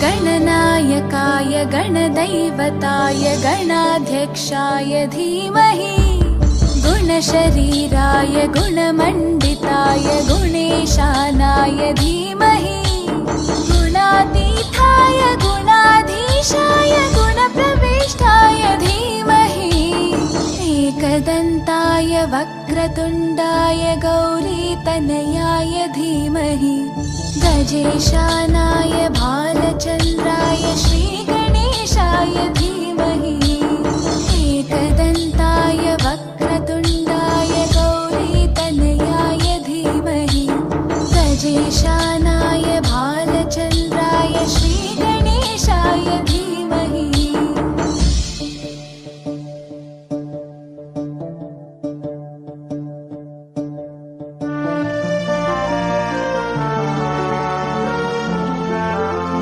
गणनायकाय गणदैवताय गणाध्यक्षाय धीमहि गुणशरीराय गुणमण्डिताय गुणेशानाय धीमहि गुणातीताय गुणाधीशाय गुणप्रविष्टाय धीमहि एकदन्ताय वक्रतुण्डाय गौरीतनयाय धीमहि गजेशानाय भार